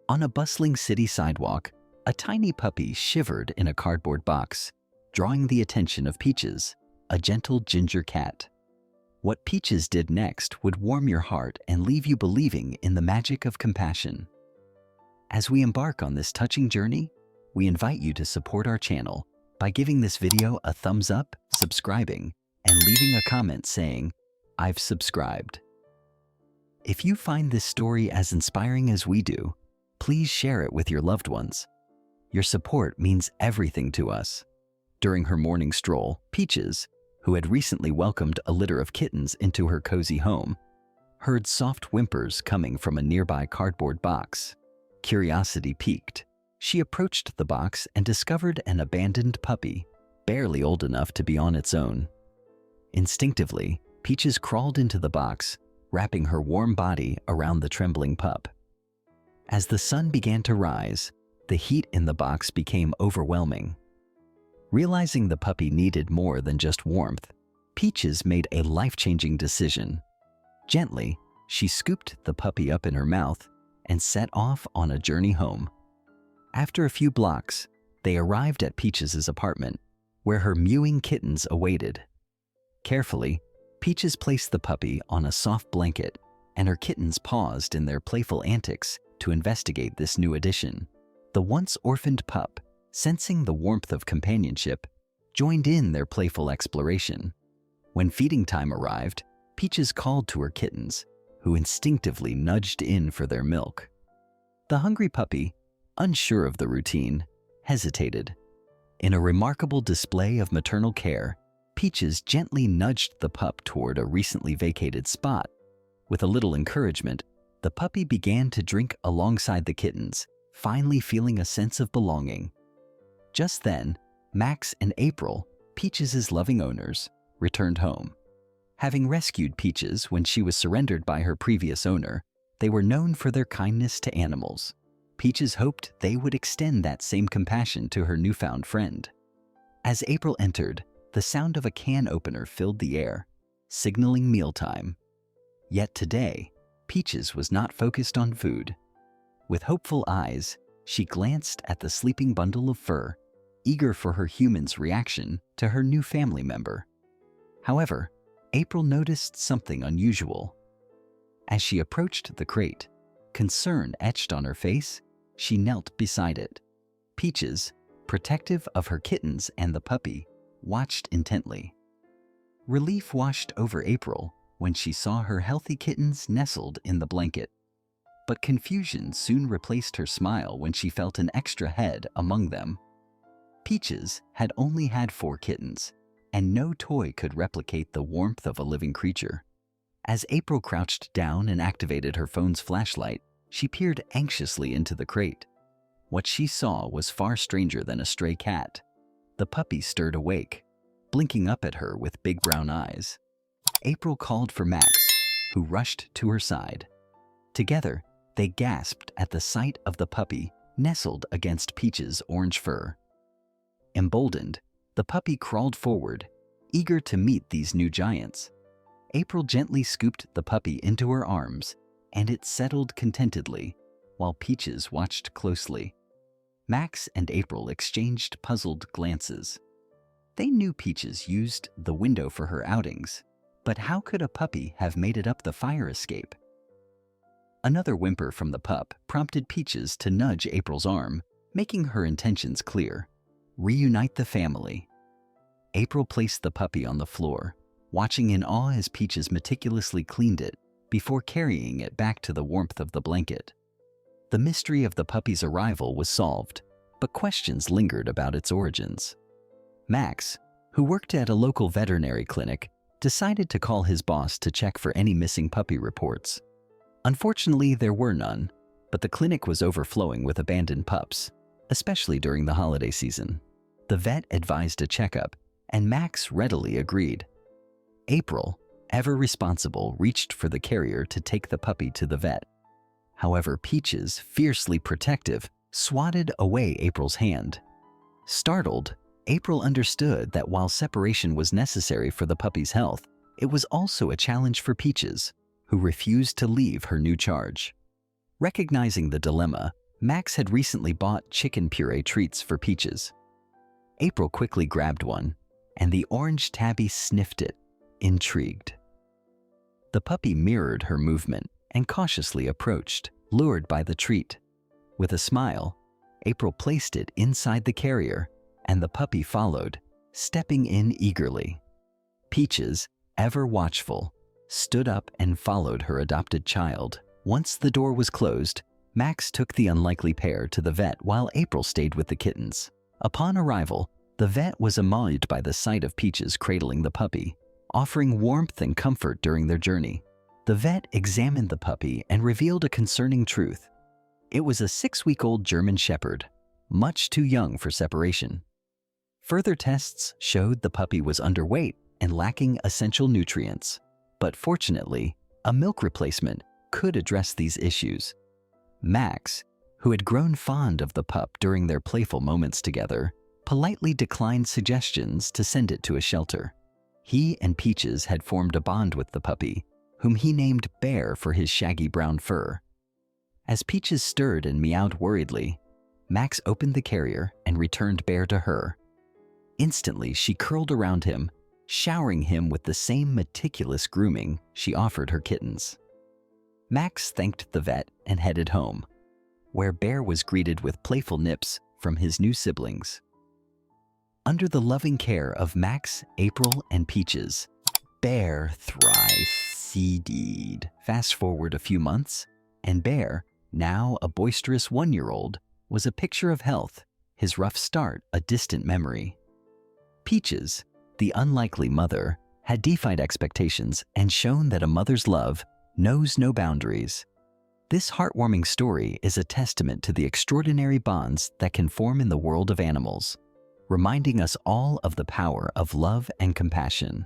On a bustling city sidewalk, a tiny puppy shivered in a cardboard box, drawing the attention of Peaches, a gentle ginger cat. What Peaches did next would warm your heart and leave you believing in the magic of compassion. As we embark on this touching journey, we invite you to support our channel by giving this video a thumbs up, subscribing, and leaving a comment saying, "I've subscribed." If you find this story as inspiring as we do, please share it with your loved ones. Your support means everything to us. During her morning stroll, Peaches, who had recently welcomed a litter of kittens into her cozy home, heard soft whimpers coming from a nearby cardboard box. Curiosity piqued. She approached the box and discovered an abandoned puppy, barely old enough to be on its own. Instinctively, Peaches crawled into the box, wrapping her warm body around the trembling pup. As the sun began to rise, the heat in the box became overwhelming. Realizing the puppy needed more than just warmth, Peaches made a life-changing decision. Gently, she scooped the puppy up in her mouth and set off on a journey home. After a few blocks, they arrived at Peaches' apartment, where her mewing kittens awaited. Carefully, Peaches placed the puppy on a soft blanket, and her kittens paused in their playful antics to investigate this new addition. The once orphaned pup, sensing the warmth of companionship, joined in their playful exploration. When feeding time arrived, Peaches called to her kittens, who instinctively nudged in for their milk. The hungry puppy, unsure of the routine, hesitated. In a remarkable display of maternal care, Peaches gently nudged the pup toward a recently vacated spot. With a little encouragement, the puppy began to drink alongside the kittens, finally feeling a sense of belonging. Just then, Max and April, Peaches' loving owners, returned home. Having rescued Peaches when she was surrendered by her previous owner, they were known for their kindness to animals. Peaches hoped they would extend that same compassion to her newfound friend. As April entered, the sound of a can opener filled the air, signaling mealtime. Yet today, Peaches was not focused on food. With hopeful eyes, she glanced at the sleeping bundle of fur, eager for her human's reaction to her new family member. However, April noticed something unusual. As she approached the crate, concern etched on her face, she knelt beside it. Peaches, protective of her kittens and the puppy, watched intently. Relief washed over April when she saw her healthy kittens nestled in the blanket. But confusion soon replaced her smile when she felt an extra head among them. Peaches had only had 4 kittens, and no toy could replicate the warmth of a living creature. As April crouched down and activated her phone's flashlight, she peered anxiously into the crate. What she saw was far stranger than a stray cat. The puppy stirred awake, blinking up at her with big brown eyes. April called for Max, who rushed to her side. Together, they gasped at the sight of the puppy nestled against Peaches' orange fur. Emboldened, the puppy crawled forward, eager to meet these new giants. April gently scooped the puppy into her arms, and it settled contentedly, while Peaches watched closely. Max and April exchanged puzzled glances. They knew Peaches used the window for her outings, but how could a puppy have made it up the fire escape? Another whimper from the pup prompted Peaches to nudge April's arm, making her intentions clear: reunite the family. April placed the puppy on the floor, watching in awe as Peaches meticulously cleaned it before carrying it back to the warmth of the blanket. The mystery of the puppy's arrival was solved, but questions lingered about its origins. Max, who worked at a local veterinary clinic, decided to call his boss to check for any missing puppy reports. Unfortunately, there were none, but the clinic was overflowing with abandoned pups, especially during the holiday season. The vet advised a checkup, and Max readily agreed. April, ever responsible, reached for the carrier to take the puppy to the vet. However, Peaches, fiercely protective, swatted away April's hand. Startled, April understood that while separation was necessary for the puppy's health, it was also a challenge for Peaches, who refused to leave her new charge. Recognizing the dilemma, Max had recently bought chicken puree treats for Peaches. April quickly grabbed one, and the orange tabby sniffed it, intrigued. The puppy mirrored her movement and cautiously approached, lured by the treat. With a smile, April placed it inside the carrier, and the puppy followed, stepping in eagerly. Peaches, ever watchful, stood up and followed her adopted child. Once the door was closed, Max took the unlikely pair to the vet while April stayed with the kittens. Upon arrival, the vet was amazed by the sight of Peaches cradling the puppy, offering warmth and comfort during their journey. The vet examined the puppy and revealed a concerning truth. It was a 6-week-old German Shepherd, much too young for separation. Further tests showed the puppy was underweight and lacking essential nutrients, but fortunately, a milk replacement could address these issues. Max, who had grown fond of the pup during their playful moments together, politely declined suggestions to send it to a shelter. He and Peaches had formed a bond with the puppy, whom he named Bear for his shaggy brown fur. As Peaches stirred and meowed worriedly, Max opened the carrier and returned Bear to her. Instantly, she curled around him, showering him with the same meticulous grooming she offered her kittens. Max thanked the vet and headed home, where Bear was greeted with playful nips from his new siblings. Under the loving care of Max, April, and Peaches, Bear thrived. Fast forward a few months, and Bear, now a boisterous 1-year-old, was a picture of health, his rough start a distant memory. Peaches, the unlikely mother, had defied expectations and shown that a mother's love knows no boundaries. This heartwarming story is a testament to the extraordinary bonds that can form in the world of animals, reminding us all of the power of love and compassion.